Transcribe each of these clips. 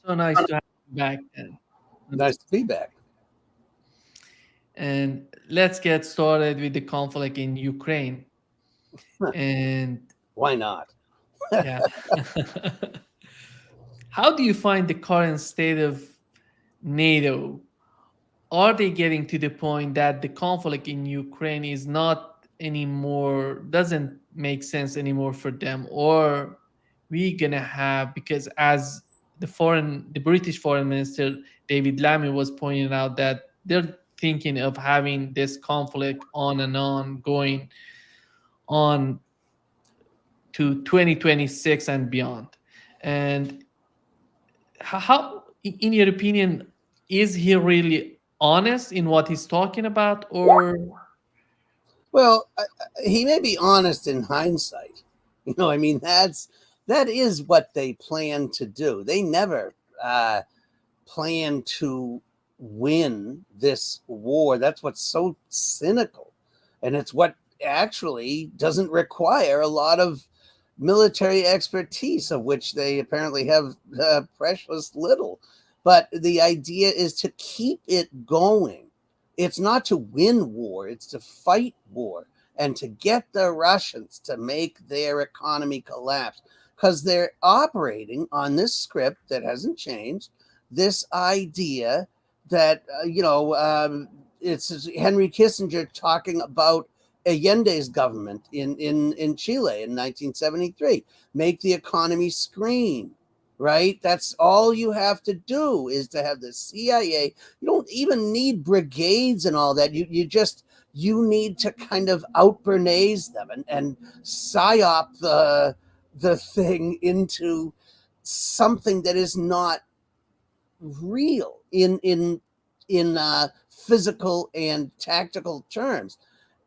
So nice to have you back. Nice to be back. And let's get started with the conflict in Ukraine. And Why not? yeah, how do you find the current state of NATO? Are they getting to the point that the conflict in Ukraine is not anymore, doesn't make sense anymore for them? Or we gonna have, because as the British foreign minister David Lammy was pointing out, that they're thinking of having this conflict on and on, going on to 2026 and beyond. And how, in your opinion, is he really honest in what he's talking about, or Well, he may be honest in hindsight. I mean, that is what they plan to do. They never plan to win this war. That's what's so cynical, and it's what actually doesn't require a lot of military expertise, of which they apparently have precious little. But the idea is to keep it going. It's not to win war, it's to fight war and to get the Russians to make their economy collapse, because they're operating on this script that hasn't changed. This idea that, it's Henry Kissinger talking about Allende's government in Chile in 1973. Make the economy scream, right? That's all you have to do, is to have the CIA. You don't even need brigades and all that. You need to kind of out Bernays them and psyop the thing into something that is not real in physical and tactical terms.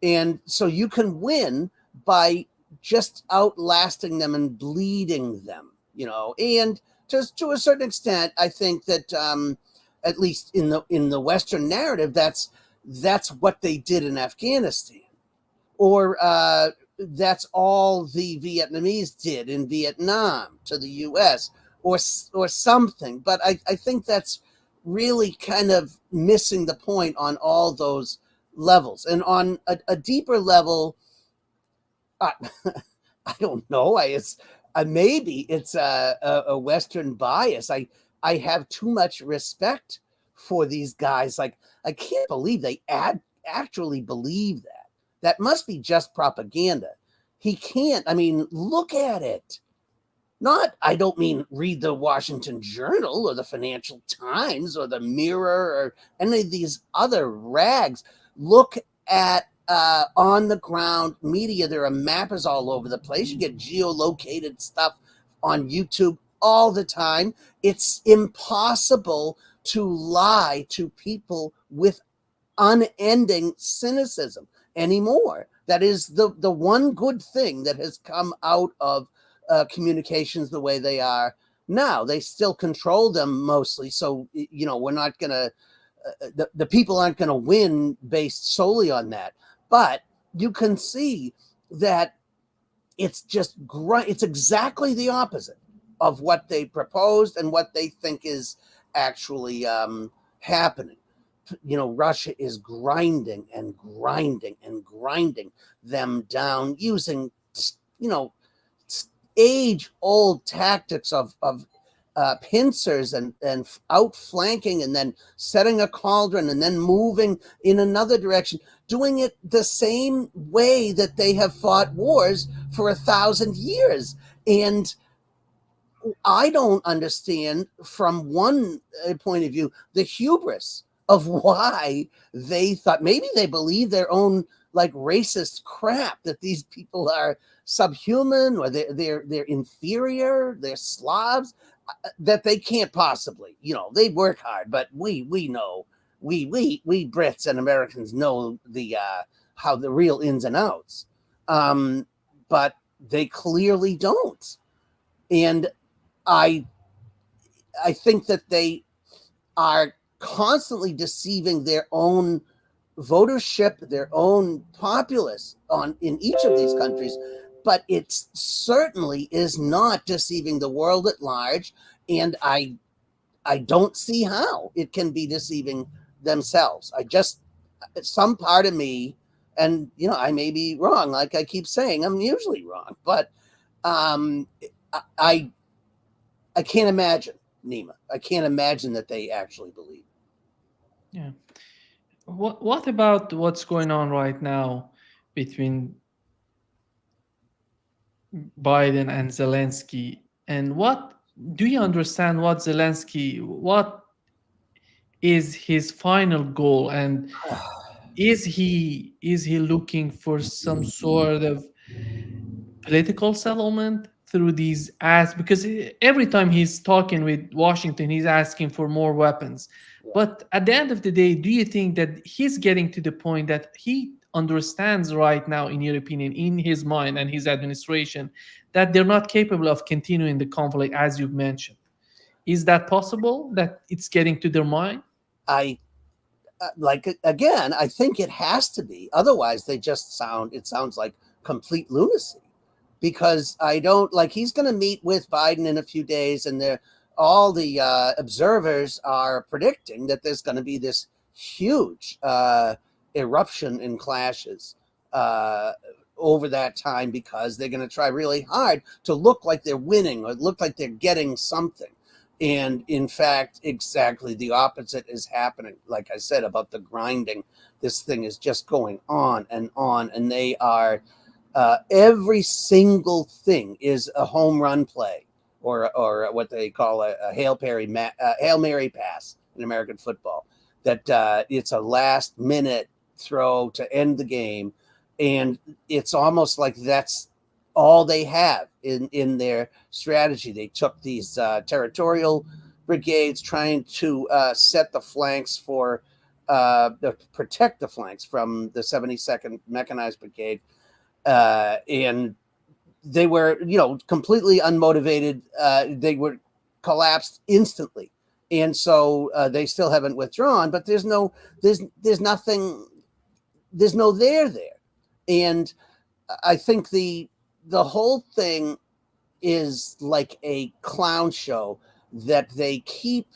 And so you can win by just outlasting them and bleeding them, and just to a certain extent, I think that, at least in the Western narrative, that's what they did in Afghanistan, or that's all the Vietnamese did in Vietnam to the U.S., or something. But I think that's really kind of missing the point on all those levels. And on a deeper level, I, I don't know. Maybe it's a Western bias. I have too much respect for these guys. Like, I can't believe they actually believe that. That must be just propaganda. He can't. I mean, look at it. Not, I don't mean read the Washington Journal or the Financial Times or the Mirror or any of these other rags. Look at on the ground media. There are mappers all over the place. You get geolocated stuff on YouTube all the time. It's impossible to lie to people with unending cynicism anymore. That is the one good thing that has come out of communications the way they are now. They still control them mostly, so we're not gonna the people aren't gonna win based solely on that. But you can see that it's just it's exactly the opposite of what they proposed and what they think is actually happening. Russia is grinding and grinding and grinding them down using, you know, age old tactics of pincers and outflanking, and then setting a cauldron and then moving in another direction, doing it the same way that they have fought wars for 1,000 years. And I don't understand, from one point of view, the hubris of why they thought, maybe they believe their own like racist crap, that these people are subhuman, or they're inferior, they're Slavs, that they can't possibly, they work hard, but we know, we Brits and Americans know the how the real ins and outs, but they clearly don't. And I I think that they are constantly deceiving their own votership, their own populace in each of these countries, but it certainly is not deceiving the world at large. And I don't see how it can be deceiving themselves. I just, some part of me, and I may be wrong. Like I keep saying, I'm usually wrong, but um, I I can't imagine, Nima. I can't imagine that they actually believe. Yeah. What about what's going on right now between Biden and Zelensky? And what do you understand what Zelensky, what is his final goal? And is he looking for some sort of political settlement through these ads? Because every time he's talking with Washington, he's asking for more weapons. But at the end of the day, do you think that he's getting to the point that he understands right now, in your opinion, in his mind and his administration, that they're not capable of continuing the conflict as you've mentioned? Is that possible that it's getting to their mind? I like again. I think it has to be. Otherwise, they just sound. It sounds like complete lunacy. Because I don't like. He's going to meet with Biden in a few days, and all the observers are predicting that there's going to be this huge eruption in clashes uh, over that time, because they're going to try really hard to look like they're winning or look like they're getting something. And in fact, exactly the opposite is happening. Like I said about the grinding, this thing is just going on, and they are every single thing is a home run play, or what they call a Hail Mary pass in American football. That it's a last minute throw to end the game, and it's almost like that's all they have in their strategy. They took these territorial brigades, trying to set the flanks for protect the flanks from the 72nd Mechanized Brigade, and they were completely unmotivated. They were collapsed instantly, and so they still haven't withdrawn, but there's nothing, there's no there. And I think the whole thing is like a clown show that they keep.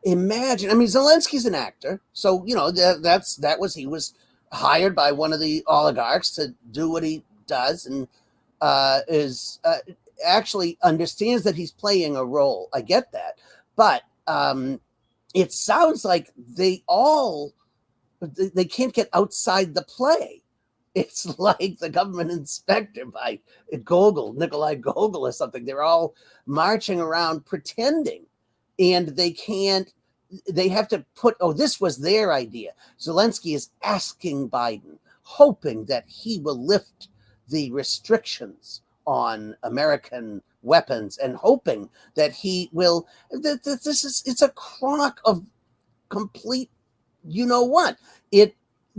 Imagine, I mean, Zelensky's an actor, so he was hired by one of the oligarchs to do what he does, and is actually understands that he's playing a role. I get that, but it sounds like they can't get outside the play. It's like the government inspector by Nikolai Gogol or something. They're all marching around pretending, and they can't. They have to put, oh, this was their idea. Zelensky is asking Biden, hoping that he will lift the restrictions on American weapons, and hoping that he will. It's a crock of complete, what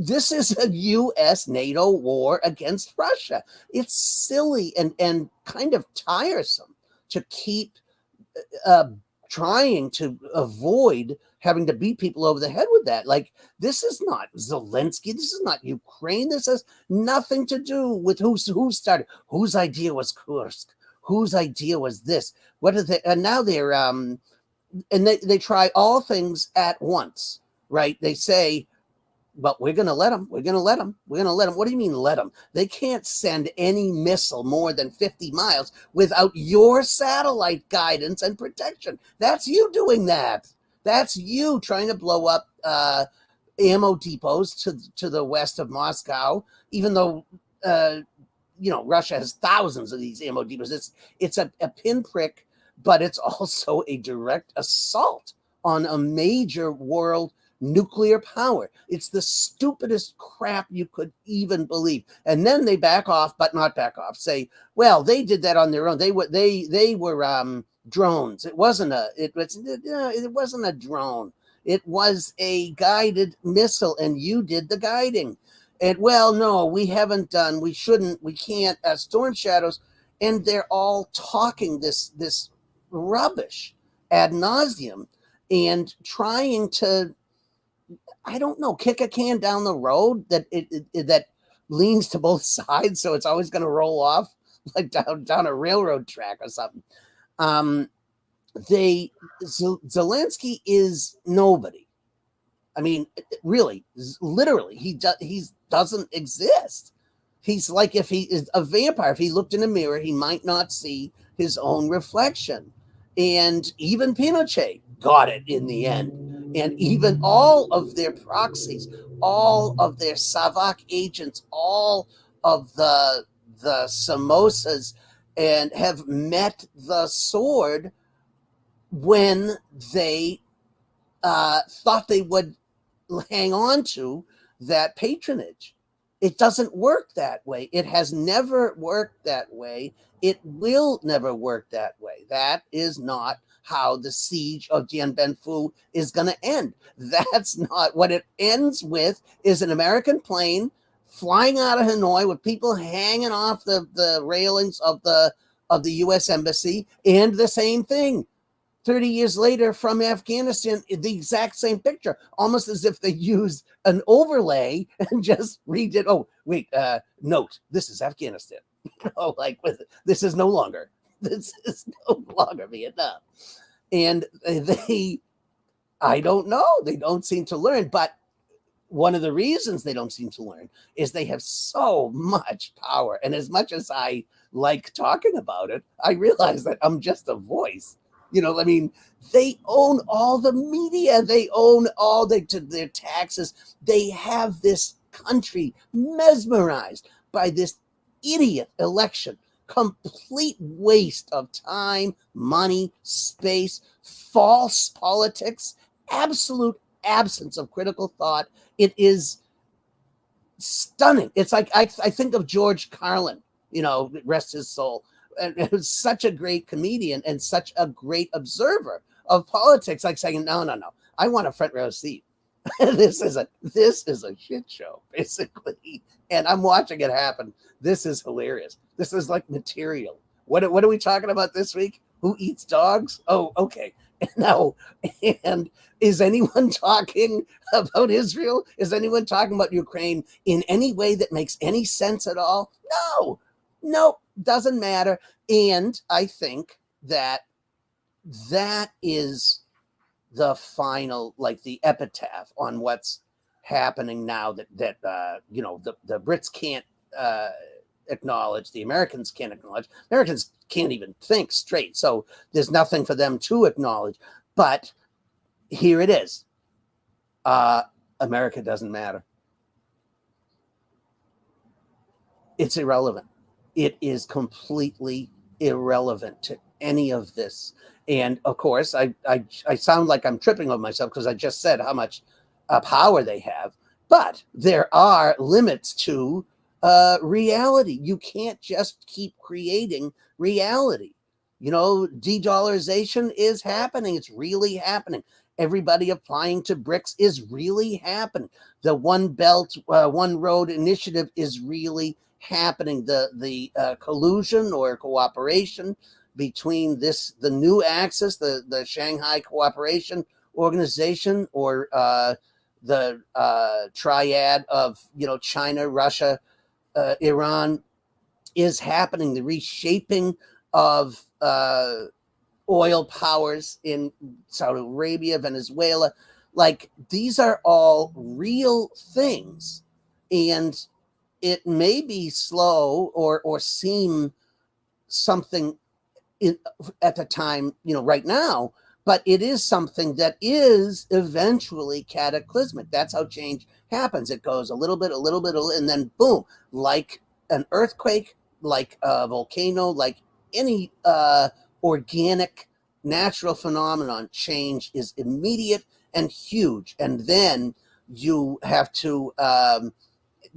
this is a U.S. NATO war against Russia. It's silly and kind of tiresome to keep uh, trying to avoid having to beat people over the head with that. Like, this is not Zelensky. This is not Ukraine. This has nothing to do with who started. Whose idea was Kursk? Whose idea was this? What are they? And now they're and they try all things at once, right? They say, but we're going to let them. We're going to let them. We're going to let them. What do you mean let them? They can't send any missile more than 50 miles without your satellite guidance and protection. That's you doing that. That's you trying to blow up ammo depots to the west of Moscow, even though Russia has thousands of these ammo depots. It's a pinprick, but it's also a direct assault on a major world nuclear power. It's the stupidest crap you could even believe. And then they back off, but not back off. Say, well, they did that on their own. They were drones. It wasn't a drone. It was a guided missile, and you did the guiding. And well, no, we shouldn't, we can't. Storm shadows, and they're all talking this rubbish ad nauseum, and trying to, I don't know, kick a can down the road that leans to both sides, so it's always going to roll off like down a railroad track or something. Zelensky is nobody. I mean, really, literally, he doesn't exist. He's like, if he is a vampire, if he looked in a mirror, he might not see his own reflection. And even Pinochet got it in the end. And even all of their proxies, all of their Savak agents, all of the Samosas, and have met the sword when they thought they would hang on to that patronage. It doesn't work that way. It has never worked that way. It will never work that way. That is not how the siege of Dien Bien Phu is going to end. That's not what it ends with. Is an American plane flying out of Hanoi with people hanging off the railings of the U.S. embassy, and the same thing 30 years later from Afghanistan, the exact same picture, almost as if they used an overlay and just redid. Oh, wait, note, this is Afghanistan. This is no longer Vietnam. And I don't know, they don't seem to learn. But one of the reasons they don't seem to learn is they have so much power. And as much as I like talking about it, I realize that I'm just a voice. I mean, they own all the media. They own all their taxes. They have this country mesmerized by this idiot election. Complete waste of time, money, space, false politics, absolute absence of critical thought. It is stunning. It's like I think of George Carlin, rest his soul. And it was such a great comedian and such a great observer of politics, like saying, no, I want a front row seat. This is a shit show, basically. And I'm watching it happen. This is hilarious. This is like material. What are we talking about this week? Who eats dogs? Oh, okay. Now, and is anyone talking about Israel? Is anyone talking about Ukraine in any way that makes any sense at all? No, doesn't matter. And I think that is the final, like the epitaph on what's happening now that the Brits can't acknowledge, the Americans can't acknowledge. Americans can't even think straight. So there's nothing for them to acknowledge. But here it is. America doesn't matter. It's irrelevant. It is completely irrelevant to any of this. And of course, I sound like I'm tripping over myself because I just said how much power they have. But there are limits to reality. You can't just keep creating reality. De-dollarization is happening. It's really happening. Everybody applying to BRICS is really happening. The One Belt, One Road initiative is really happening. The collusion or cooperation between the new axis, the Shanghai Cooperation Organization, or the triad of China, Russia, Iran, is happening. The reshaping of oil powers in Saudi Arabia, Venezuela, like these are all real things. And it may be slow or seem something at the time, right now, but it is something that is eventually cataclysmic. That's how change happens. It goes a little bit, and then boom, like an earthquake, like a volcano, like any organic natural phenomenon, change is immediate and huge. And then you have to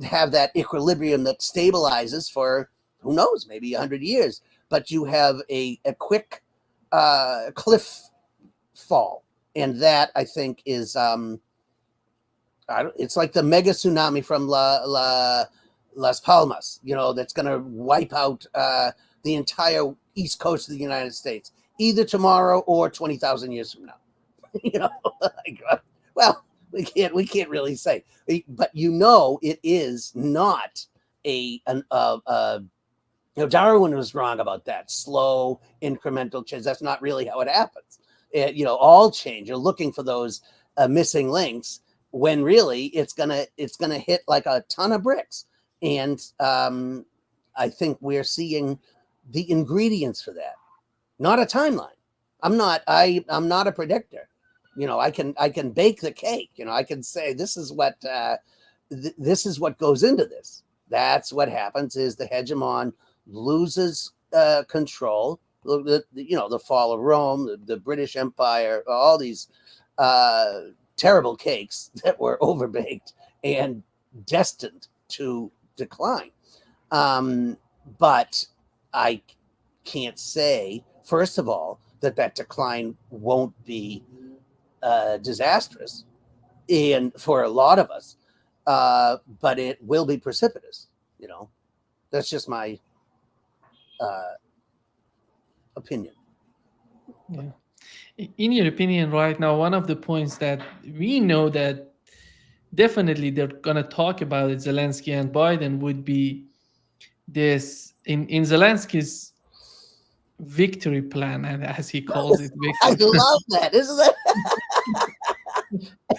have that equilibrium that stabilizes for, who knows, maybe 100 years. But you have a quick cliff fall. And that, I think, is it's like the mega tsunami from Las Palmas, that's going to wipe out the entire east coast of the United States, either tomorrow or 20,000 years from now. Well, we can't really say, but it is not a Darwin was wrong about that. Slow, incremental change. That's not really how it happens. All change. You're looking for those missing links when really it's gonna hit like a ton of bricks. And I think we're seeing the ingredients for that, not a timeline. I'm not a predictor. I can bake the cake. I can say this is what this is what goes into this. That's what happens is the hegemon loses control. The fall of Rome, the British Empire, all these terrible cakes that were overbaked and destined to decline. But I can't say, first of all, that decline won't be disastrous, and for a lot of us, but it will be precipitous. That's just my opinion. Yeah. In your opinion, right now, one of the points that we know that definitely they're going to talk about it, Zelensky and Biden, would be this in Zelensky's victory plan, and as he calls it, I victory love that, isn't it?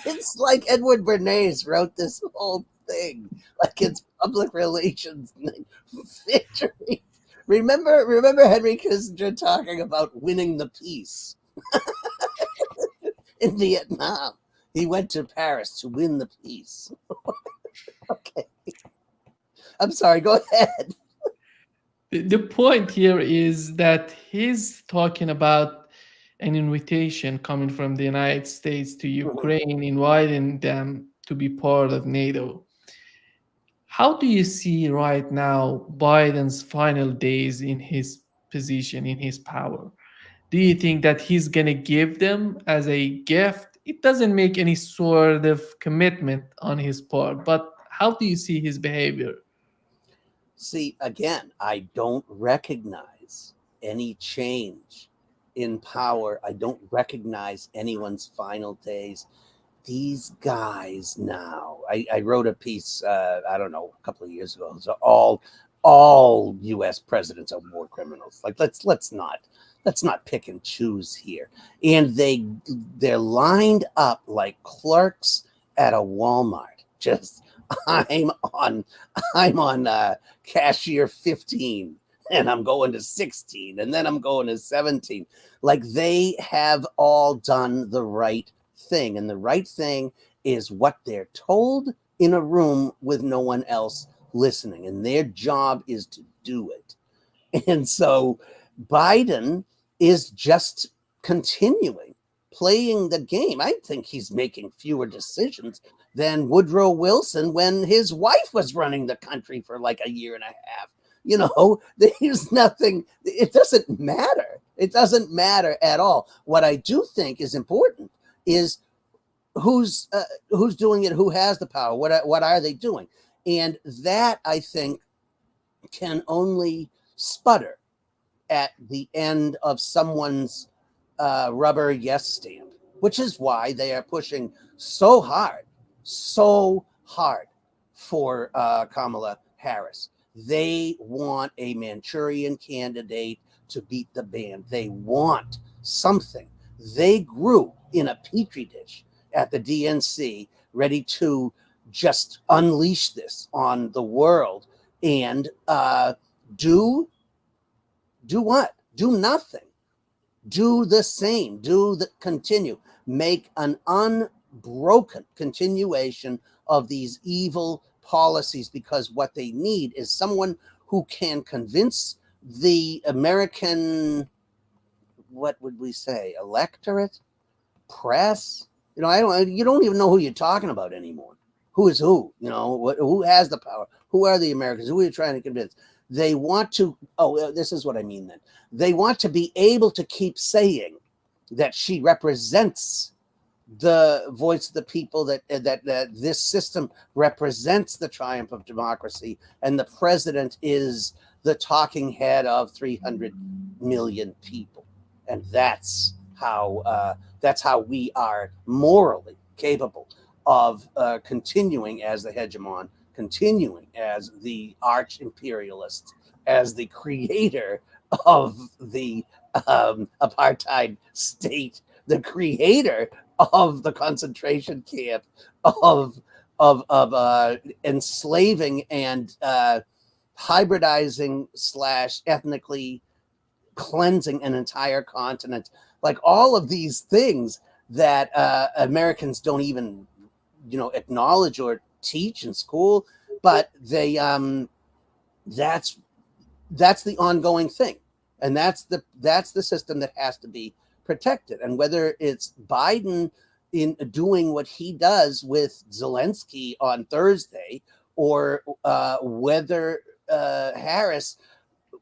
It's like Edward Bernays wrote this whole thing, like it's public relations victory. Remember Henry Kissinger talking about winning the peace in Vietnam. He went to Paris to win the peace. Okay. I'm sorry, go ahead. The point here is that he's talking about an invitation coming from the United States to Ukraine, inviting them to be part of NATO. How do you see right now Biden's final days in his position, in his power? Do you think that he's going to give them as a gift? It doesn't make any sort of commitment on his part, but how do you see his behavior? See, again, I don't recognize any change in power. I don't recognize anyone's final days. These guys now, I wrote a piece, I don't know, a couple of years ago. So all U.S. presidents are war criminals. Like let's not pick and choose here. And they're lined up like clerks at a Walmart. Just I'm on cashier 15 and I'm going to 16 and then I'm going to 17. Like they have all done the right thing, and the right thing is what they're told in a room with no one else listening, and their job is to do it. And so Biden is just continuing playing the game. I think he's making fewer decisions than Woodrow Wilson when his wife was running the country for like a year and a half. There's nothing, it doesn't matter. It doesn't matter at all. What I do think is important is who's doing it, who has the power, what are they doing? And that, I think, can only sputter at the end of someone's rubber yes stamp, which is why they are pushing so hard for Kamala Harris. They want a Manchurian candidate to beat the band. They want something. They grew in a petri dish at the DNC, ready to just unleash this on the world and do what? Do nothing. Do the same. Continue. Make an unbroken continuation of these evil policies, because what they need is someone who can convince the American, what would we say, electorate, press. You don't even know who you're talking about anymore. Who is who? Who has the power? Who are the Americans? Who are you trying to convince? They want to, this is what I mean then. They want to be able to keep saying that she represents the voice of the people, that this system represents the triumph of democracy, and the president is the talking head of 300 million people. And that's how we are morally capable of continuing as the hegemon, continuing as the arch imperialist, as the creator of the apartheid state, the creator of the concentration camp, of enslaving and hybridizing / ethnically cleansing an entire continent. Like all of these things that Americans don't even, acknowledge or teach in school, but they that's the ongoing thing, and that's the system that has to be protected. And whether it's Biden in doing what he does with Zelensky on Thursday, or whether Harris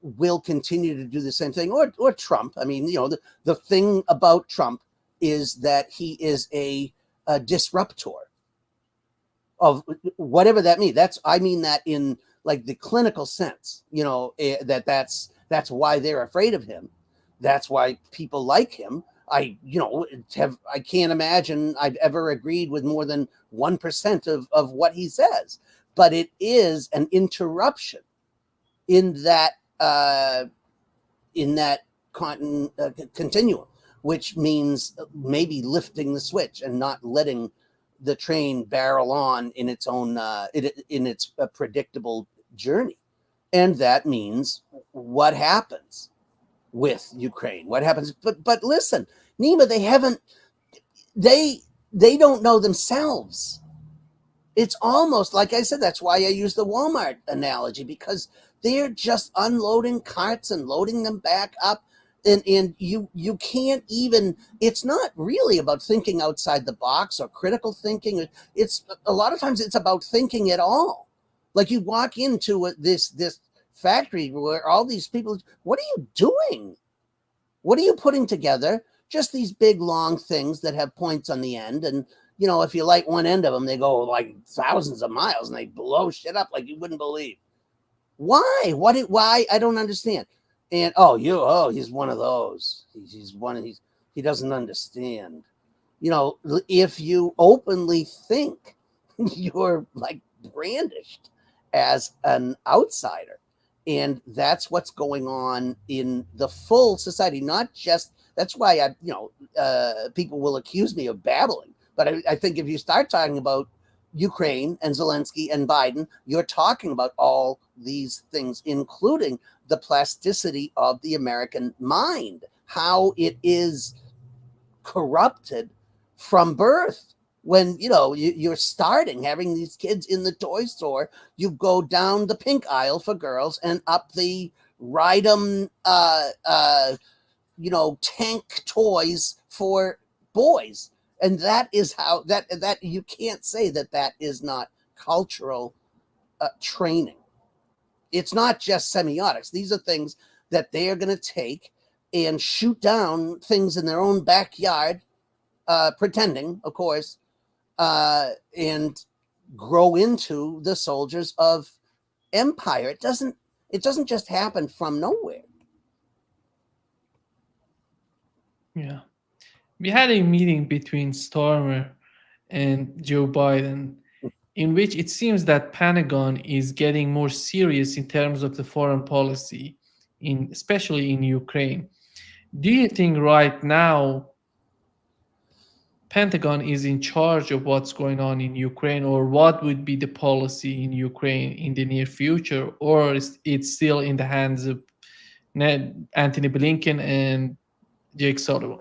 will continue to do the same thing, or Trump. I mean, the thing about Trump is that he is a disruptor of whatever that means. I mean that in like the clinical sense, that's why they're afraid of him. That's why people like him. I can't imagine I've ever agreed with more than 1% of what he says, but it is an interruption in that continuum, which means maybe lifting the switch and not letting the train barrel on in its own in its predictable journey. And that means what happens with Ukraine, what happens. But listen, Nima, they don't know themselves. It's almost like I said, that's why I use the Walmart analogy, because they're just unloading carts and loading them back up. And you can't even, it's not really about thinking outside the box or critical thinking. It's a lot of times it's about thinking at all. Like you walk into this factory where all these people, what are you doing? What are you putting together? Just these big long things that have points on the end. And, if you light one end of them, they go like thousands of miles and they blow shit up like you wouldn't believe. Why? Why? I don't understand. And he's one of those. He doesn't understand. If you openly think, you're like brandished as an outsider. And that's what's going on in the full society, not just, that's why people will accuse me of babbling. But I think if you start talking about Ukraine and Zelensky and Biden, you're talking about all these things, including the plasticity of the American mind, how it is corrupted from birth. When you're starting having these kids in the toy store, you go down the pink aisle for girls and up the ride 'em tank toys for boys. And that is how that you can't say that is not cultural training. It's not just semiotics. These are things that they are going to take and shoot down things in their own backyard, pretending, of course, and grow into the soldiers of empire. It doesn't just happen from nowhere. Yeah. We had a meeting between Starmer and Joe Biden, in which it seems that Pentagon is getting more serious in terms of the foreign policy, especially in Ukraine. Do you think right now Pentagon is in charge of what's going on in Ukraine, or what would be the policy in Ukraine in the near future, or is it still in the hands of Anthony Blinken and Jake Sullivan?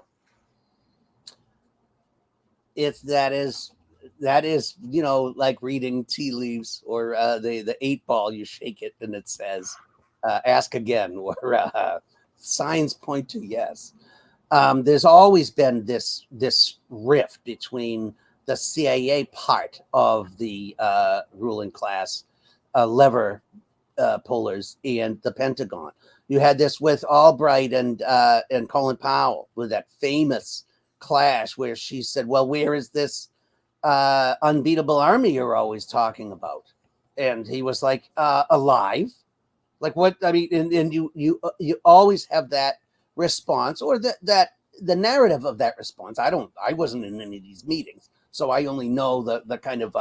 That is like reading tea leaves, or the 8-ball, you shake it and it says ask again, or signs point to yes. There's always been this rift between the CIA part of the ruling class, lever pullers, and the Pentagon. You had this with Albright and Colin Powell, with that famous clash where she said, well, where is this unbeatable army you're always talking about? And he was like, alive. Like, what? I mean, and you always have that response, or that the narrative of that response. I wasn't in any of these meetings, so I only know the kind of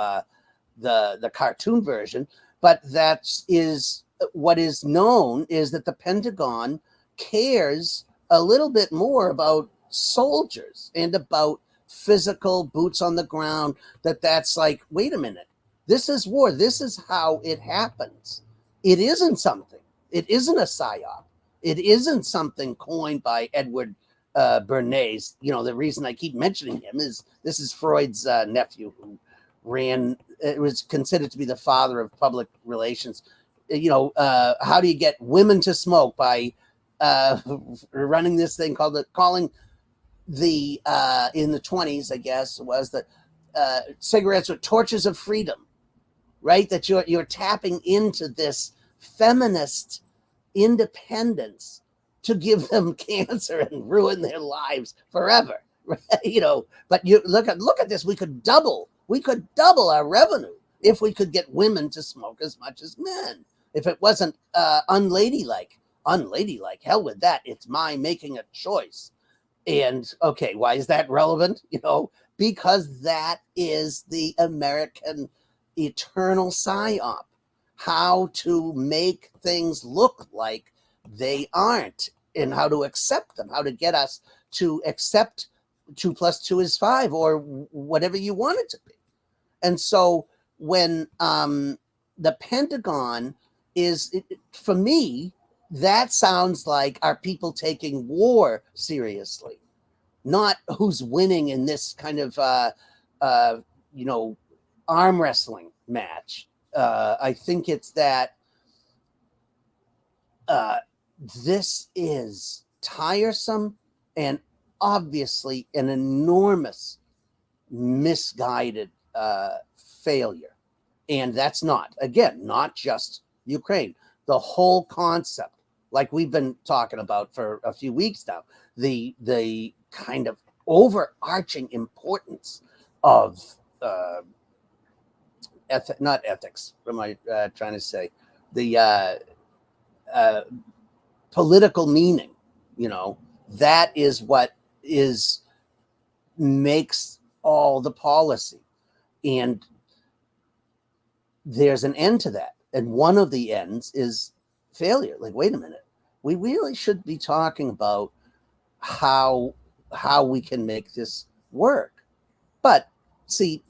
the cartoon version, but that is what is known is that the Pentagon cares a little bit more about soldiers and about physical boots on the ground. That's like, wait a minute, this is war. This is how it happens. It isn't something. It isn't a psyop. It isn't something coined by Edward Bernays. The reason I keep mentioning him is this is Freud's nephew who ran. It was considered to be the father of public relations. How do you get women to smoke by running this thing calling the in the 20s, I guess, was that cigarettes were torches of freedom, right? That you're tapping into this feminist independence to give them cancer and ruin their lives forever. Right? But you look at this. We could double our revenue if we could get women to smoke as much as men. If it wasn't unladylike, hell with that. It's my making a choice. And okay, why is that relevant? Because that is the American eternal psyop. How to make things look like they aren't, and how to accept them, how to get us to accept 2 + 2 is 5, or whatever you want it to be. And so when the Pentagon for me, that sounds like, are people taking war seriously? Not who's winning in this kind of arm wrestling match. I think it's that this is tiresome and obviously an enormous misguided failure. And that's not just Ukraine. The whole concept, like we've been talking about for a few weeks now, the kind of overarching importance of not ethics. What am I trying to say? The political meaning. That is what makes all the policy, and there's an end to that. And one of the ends is failure. Like, wait a minute, we really should be talking about how we can make this work. But see,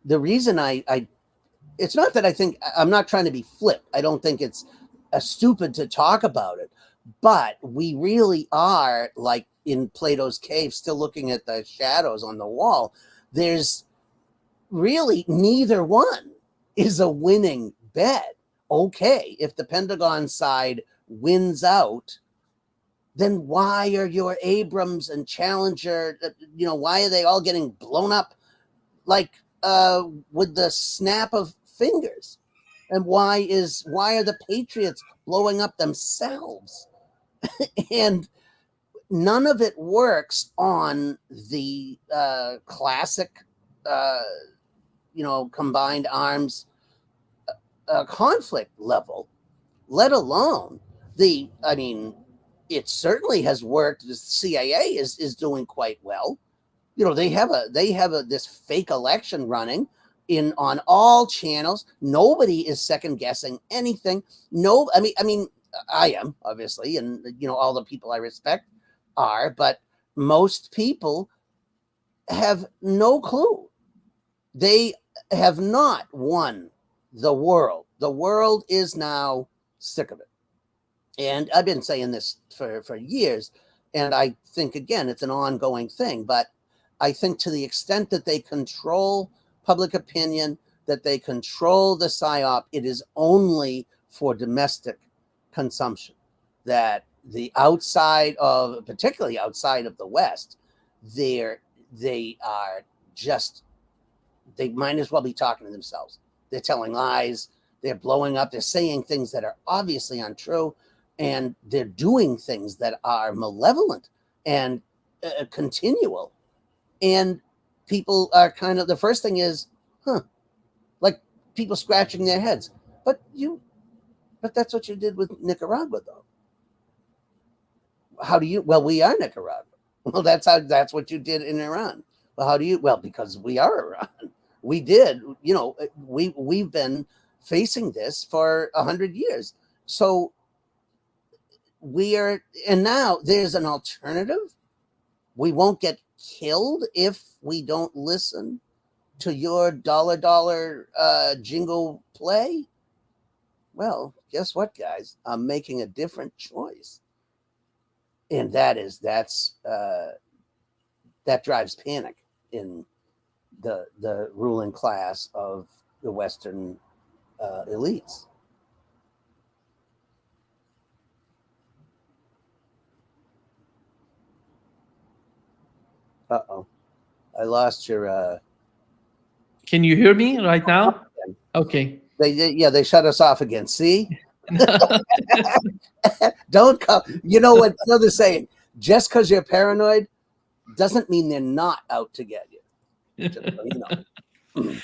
the reason it's not that I think, I'm not trying to be flip. I don't think it's stupid to talk about it, but we really are like in Plato's cave, still looking at the shadows on the wall. There's really neither one is a winning bet. Okay, if the Pentagon side wins out, then why are your Abrams and Challenger, why are they all getting blown up like with the snap of fingers? And why are the Patriots blowing up themselves? And none of it works on the classic combined arms conflict level, let alone it certainly has worked. The CIA is doing quite well. They have this fake election running on all channels. Nobody is second guessing anything. No, I am, obviously, and all the people I respect are, but most people have no clue. They have not won the world. The world is now sick of it. And I've been saying this for years, and I think, again, it's an ongoing thing. But I think to the extent that they control public opinion, that they control the psyop, it is only for domestic consumption. That particularly outside of the West, they might as well be talking to themselves. They're telling lies. They're blowing up. They're saying things that are obviously untrue. And they're doing things that are malevolent and continual. And people are kind of, the first thing is, like people scratching their heads. But that's what you did with Nicaragua, though. Well, we are Nicaragua. Well, that's what you did in Iran. Well, well, because we are Iran. We did, we've been facing this for 100 years. So and now there's an alternative. We won't get killed if we don't listen to your dollar jingle play. Well, guess what, guys? I'm making a different choice, and that drives panic in the ruling class of the Western elites. Uh-oh, I lost your. Can you hear me right now? Okay. They shut us off again. See, don't come. You know what? You know the saying: just because you're paranoid doesn't mean they're not out to get you. Just so you know.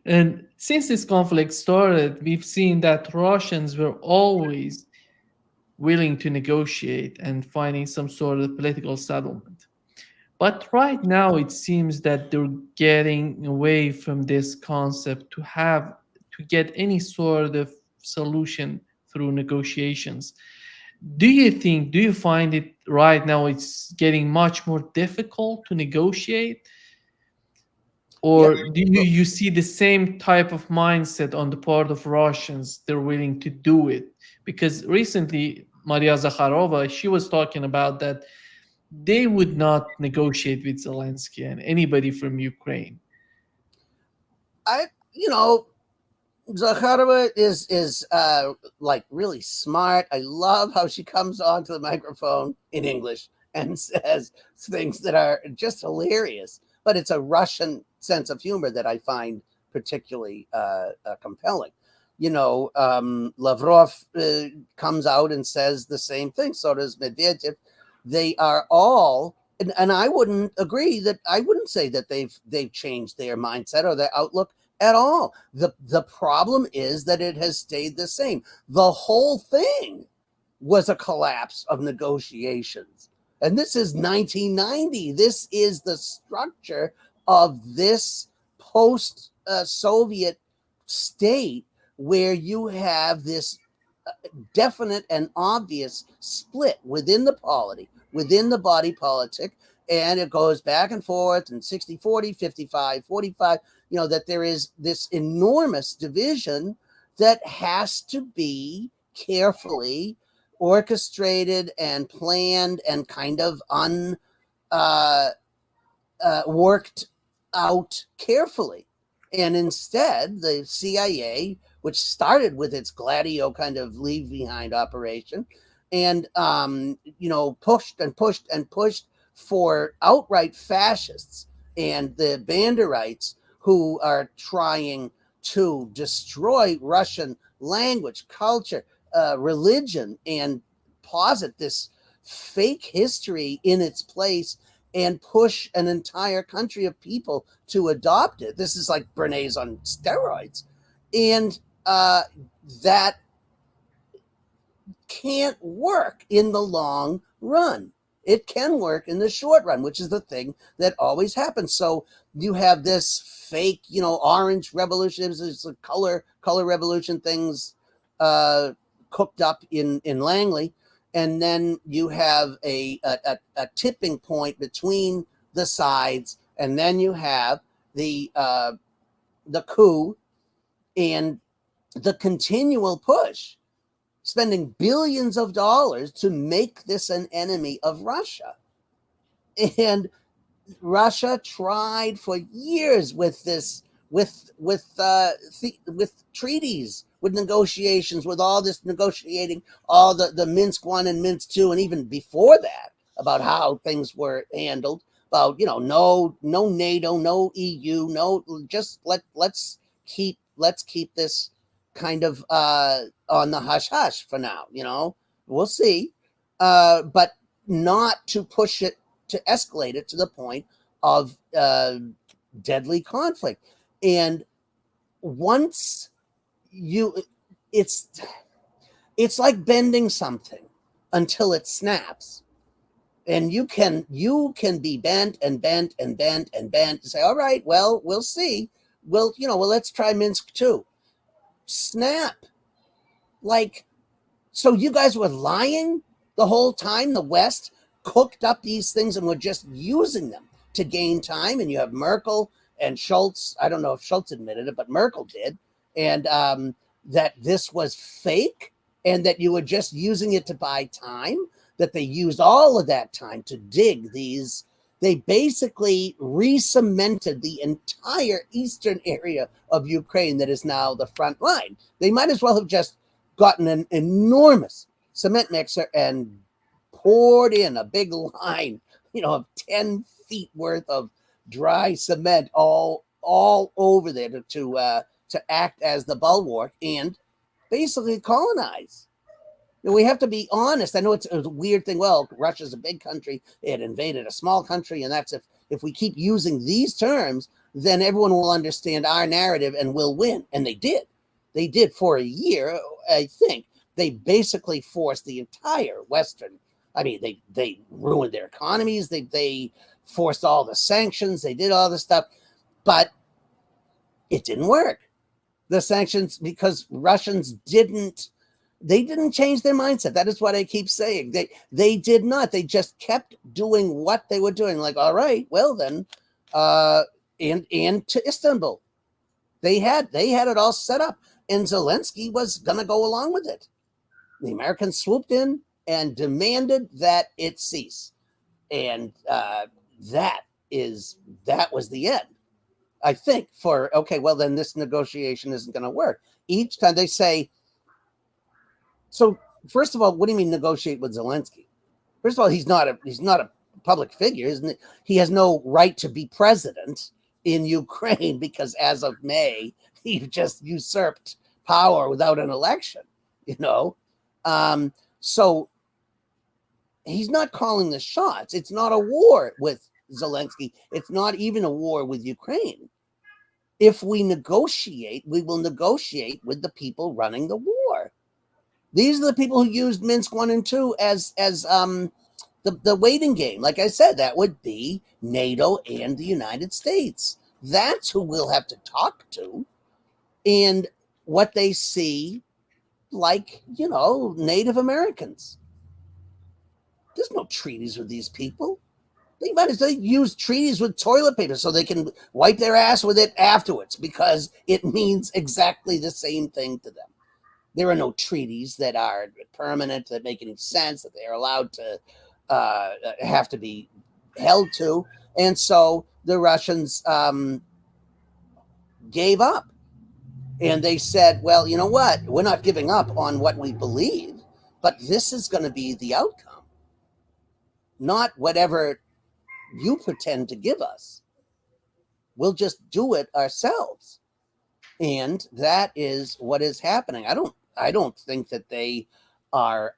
And since this conflict started, we've seen that Russians were always willing to negotiate and finding some sort of political settlement. But right now, it seems that they're getting away from this concept to get any sort of solution through negotiations. Do you find it right now it's getting much more difficult to negotiate? Yeah. Or do you see the same type of mindset on the part of Russians? They're willing to do it because recently Maria Zakharova, she was talking about that they would not negotiate with Zelensky and anybody from Ukraine. You know, Zakharova is like really smart. I love how she comes onto the microphone in English and says things that are just hilarious. But it's a Russian sense of humor that I find particularly compelling. You know, Lavrov comes out and says the same thing. So does Medvedev. They are all, and I wouldn't agree that I wouldn't say that they've changed their mindset or their outlook at all. The problem is that it has stayed the same. The whole thing was a collapse of negotiations. And this is 1990. This is the structure of this post Soviet state where you have this definite and obvious split within the polity, within the body politic, and it goes back and forth and 60-40, 55-45, you know, that there is this enormous division that has to be carefully orchestrated and planned and kind of worked out carefully. And instead, the CIA, which started with its Gladio kind of leave behind operation, and you know, pushed and pushed and pushed for outright fascists and the Banderites who are trying to destroy Russian language, culture, religion, and posit this fake history in its place and push an entire country of people to adopt it. This is like Bernays on steroids. And that can't work in the long run. It can work in the short run, which is the thing that always happens. So you have this fake, you know, orange revolution, it's a color revolution things cooked up in Langley. And then you have a tipping point between the sides, and then you have the coup and the continual push, spending billions of dollars to make this an enemy of Russia. And Russia tried for years with this, with treaties, with negotiations, with all this negotiating, all the Minsk 1 and Minsk 2, and even before that, about how things were handled, about, you know, no NATO, no EU, no, just let's keep this kind of on the hush hush for now, you know, we'll see, but not to push it, to escalate it to the point of deadly conflict. And once it's like bending something until it snaps, and you can be bent and bent and bent and bent and say, all right, well, we'll see, well, let's try Minsk 2. snap. Like, so you guys were lying the whole time. The West cooked up these things and were just using them to gain time. And you have Merkel and Schultz. I don't know if Schultz admitted it, but Merkel did. And that this was fake and that you were just using it to buy time, that they used all of that time to dig these. They basically re-cemented the entire eastern area of Ukraine that is now the front line. They might as well have just gotten an enormous cement mixer and poured in a big line, of 10 feet worth of dry cement all over there to act as the bulwark and basically colonize. We have to be honest. I know it's a weird thing. Well, Russia's a big country. It invaded a small country. And that's if we keep using these terms, then everyone will understand our narrative and will win. And they did. They did for a year, I think. They basically forced the entire Western. I mean, they ruined their economies. They forced all the sanctions. They did all this stuff. But it didn't work. The sanctions, because Russians didn't change their mindset. That is what I keep saying. They did not. They just kept doing what they were doing. Like, all right, well then, and to Istanbul, they had it all set up, and Zelensky was gonna go along with it. The Americans swooped in and demanded that it cease, and that was the end. I think okay, well then this negotiation isn't going to work. Each time they say. So first of all, what do you mean negotiate with Zelensky? First of all, he's not a public figure, isn't it? He has no right to be president in Ukraine because as of May, he just usurped power without an election, So he's not calling the shots. It's not a war with Zelensky. It's not even a war with Ukraine. If we negotiate, we will negotiate with the people running the war. These are the people who used Minsk 1 and 2 as the waiting game. Like I said, that would be NATO and the United States. That's who we'll have to talk to. And what they see, like, Native Americans. There's no treaties with these people. They might as well use treaties with toilet paper so they can wipe their ass with it afterwards because it means exactly the same thing to them. There are no treaties that are permanent, that make any sense, that they're allowed to have to be held to. And so the Russians gave up. And they said, well, you know what? We're not giving up on what we believe, but this is going to be the outcome. Not whatever you pretend to give us. We'll just do it ourselves. And that is what is happening. I don't think that they are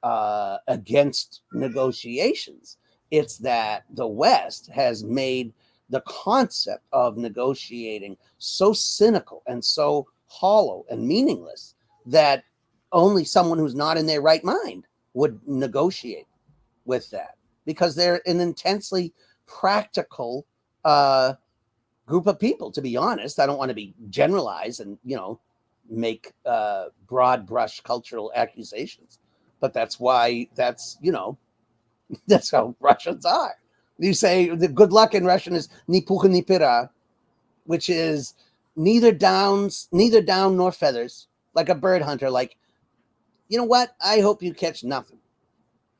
against negotiations. It's that the West has made the concept of negotiating so cynical and so hollow and meaningless that only someone who's not in their right mind would negotiate with that, because they're an intensely practical group of people, to be honest. I don't want to be generalized and, make broad brush cultural accusations, but that's how Russians are. You say the good luck in Russian is ni pucha ni pira, which is neither down nor feathers, like a bird hunter. Like, you know what? I hope you catch nothing.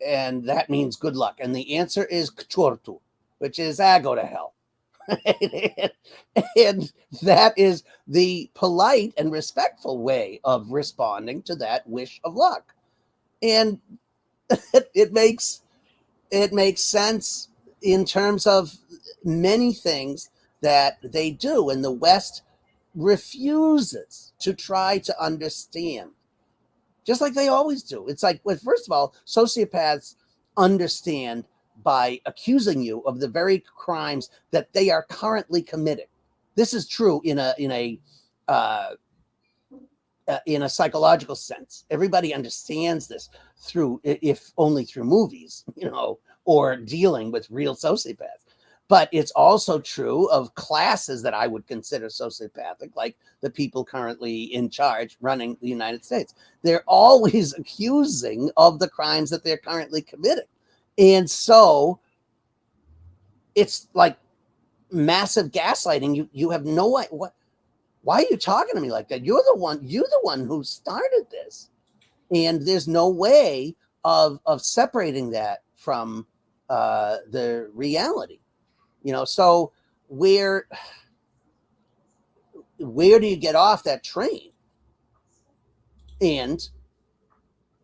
And that means good luck. And the answer is kchortu, which is go to hell. And that is the polite and respectful way of responding to that wish of luck. And it makes sense in terms of many things that they do, and the West refuses to try to understand, just like they always do. It's like, well, first of all, sociopaths understand by accusing you of the very crimes that they are currently committing. This is true in a psychological sense. Everybody understands this if only through movies, or dealing with real sociopaths. But it's also true of classes that I would consider sociopathic, like the people currently in charge running the United States. They're always accusing of the crimes that they're currently committing. And so it's like massive gaslighting. You have no idea what. Why are you talking to me like that? You're the one who started this. And there's no way of separating that from the reality. So where do you get off that train? And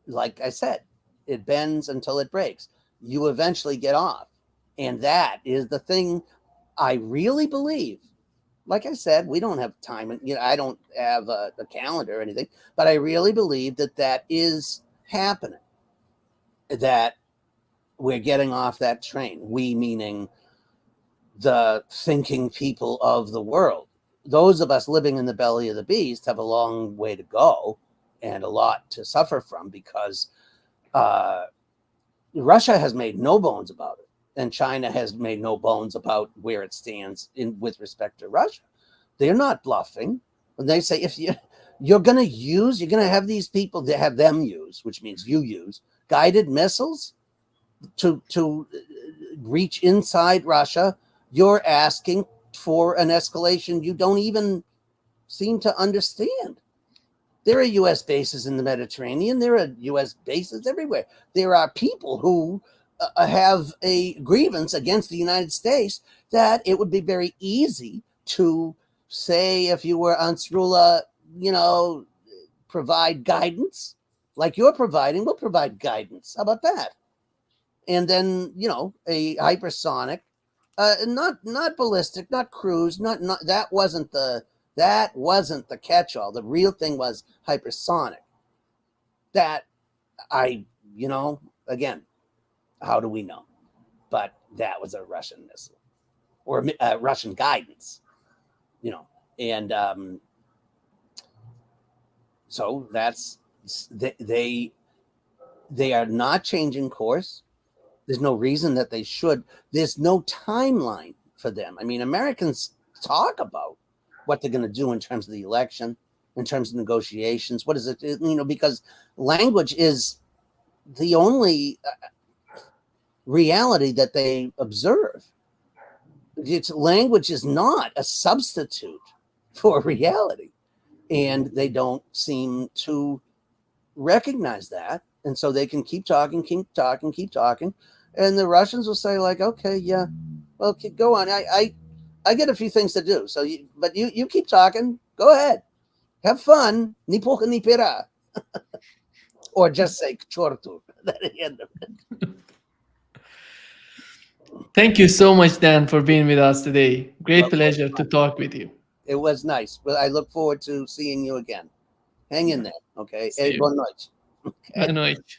like I said, it bends until it breaks. You eventually get off. And that is the thing I really believe. Like I said, we don't have time, and I don't have a calendar or anything, but I really believe that is happening, that we're getting off that train. We meaning the thinking people of the world. Those of us living in the belly of the beast have a long way to go and a lot to suffer from, because Russia has made no bones about it, and China has made no bones about where it stands with respect to Russia. They're not bluffing when they say, if you're going to have these people that have them use, which means you use guided missiles to reach inside Russia. You're asking for an escalation you don't even seem to understand. There are U.S. bases in the Mediterranean. There are U.S. bases everywhere. There are people who have a grievance against the United States that it would be very easy to say, if you were Ansarullah, provide guidance like you're providing. We'll provide guidance. How about that? And then, a hypersonic, not ballistic, not cruise, not that wasn't the catch-all. The real thing was hypersonic. That again, how do we know? But that was a Russian missile or Russian guidance, and so that's they are not changing course. There's no reason that they should. There's no timeline for them. I mean, Americans talk about what they're going to do in terms of the election, in terms of negotiations. What is it? Because language is the only reality that they observe. Language is not a substitute for reality, and they don't seem to recognize that. And so they can keep talking, and the Russians will say, like, okay, yeah, well, go on. I get a few things to do, so you keep talking. Go ahead, have fun. Ni poca ni pera, or just say chortu at the end of it. Thank you so much, Dan, for being with us today. Great pleasure to talk with you. It was nice. Well, I look forward to seeing you again. Hang in there, okay? Boa noite. Boa noite.